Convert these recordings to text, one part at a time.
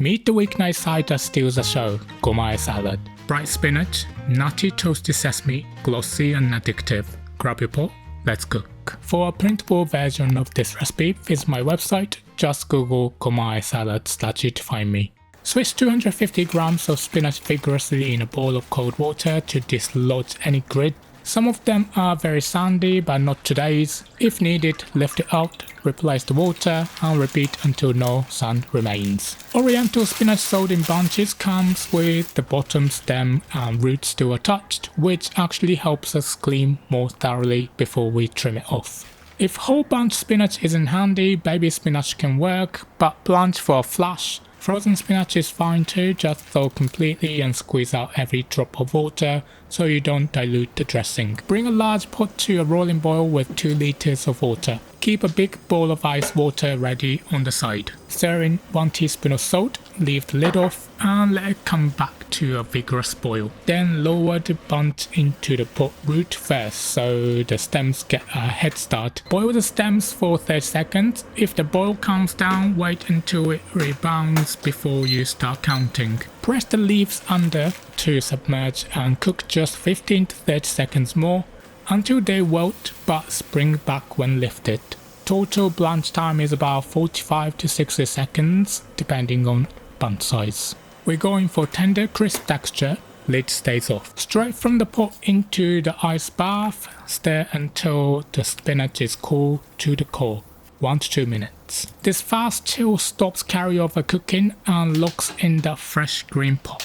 Meet the weeknight side that steals the show, Goma-ae salad. Bright spinach, nutty toasted sesame, glossy and addictive. Grab your pot, let's cook. For a printable version of this recipe, visit my website, just Google Goma-ae salad Sudachi to find me. Switch 250 grams of spinach vigorously in a bowl of cold water to dislodge any grit. Some of them are very sandy, but not today's. If needed, lift it out, replace the water, and repeat until no sand remains. Oriental spinach sold in bunches comes with the bottom, stem, and roots still attached, which actually helps us clean more thoroughly before we trim it off. If whole bunch spinach isn't handy, baby spinach can work, but blanch for a flash. Frozen spinach is fine too, just thaw completely and squeeze out every drop of water so you don't dilute the dressing. Bring a large pot to a rolling boil with 2 liters of water. Keep a big bowl of ice water ready on the side. Stir in 1 teaspoon of salt, leave the lid off and let it come back to a vigorous boil. Then lower the bunch into the pot root first so the stems get a head start. Boil the stems for 30 seconds. If the boil calms down, wait until it rebounds before you start counting. Press the leaves under to submerge and cook just 15 to 30 seconds more until they wilt but spring back when lifted. Total blanch time is about 45 to 60 seconds depending on bunch size. We're going for tender crisp texture, lid stays off. Straight from the pot into the ice bath, stir until the spinach is cool to the core, 1 to 2 minutes. This fast chill stops carryover cooking and locks in the fresh green pop.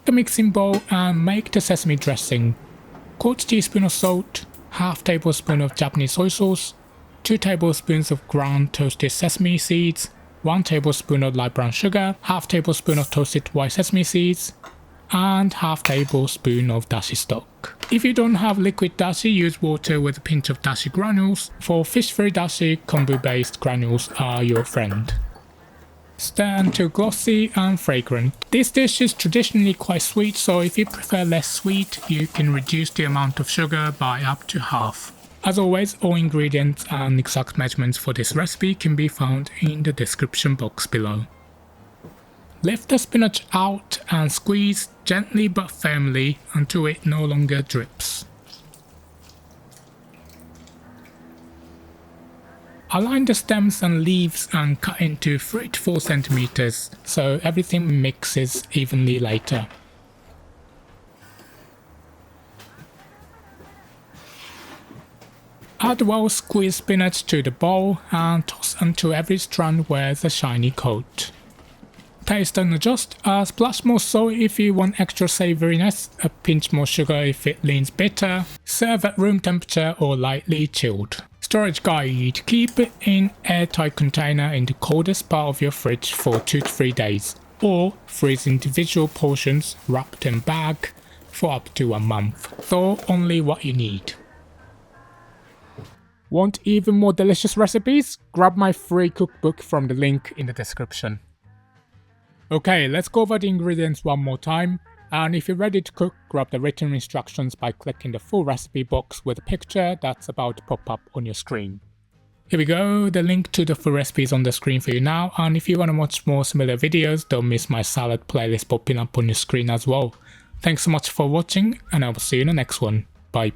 The mixing bowl and make the sesame dressing. 1/4 teaspoon of salt, 1/2 tablespoon of Japanese soy sauce, 2 tablespoons of ground toasted sesame seeds, 1 tablespoon of light brown sugar, 1/2 tablespoon of toasted white sesame seeds, and 1/2 tablespoon of dashi stock. If you don't have liquid dashi, use water with a pinch of dashi granules. For fish-free dashi, kombu-based granules are your friend. Stir until glossy and fragrant. This dish is traditionally quite sweet, so if you prefer less sweet, you can reduce the amount of sugar by up to half. As always, all ingredients and exact measurements for this recipe can be found in the description box below. Lift the spinach out and squeeze gently but firmly until it no longer drips. Align the stems and leaves and cut into 3 to 4 centimeters so everything mixes evenly later. Add well squeezed spinach to the bowl and toss until every strand wears a shiny coat. Taste and adjust. A splash more salt if you want extra savouriness, a pinch more sugar if it leans bitter. Serve at room temperature or lightly chilled. Storage guide. Keep it in airtight container in the coldest part of your fridge for 2 to 3 days, or freeze individual portions wrapped in bag for up to 1 month. Thaw only what you need. Want even more delicious recipes? Grab my free cookbook from the link in the description. Okay, let's go over the ingredients one more time, and if you're ready to cook, grab the written instructions by clicking the full recipe box with a picture that's about to pop up on your screen. Here we go, the link to the full recipe is on the screen for you now, and if you want to watch more similar videos, don't miss my salad playlist popping up on your screen as well. Thanks so much for watching, and I will see you in the next one. Bye.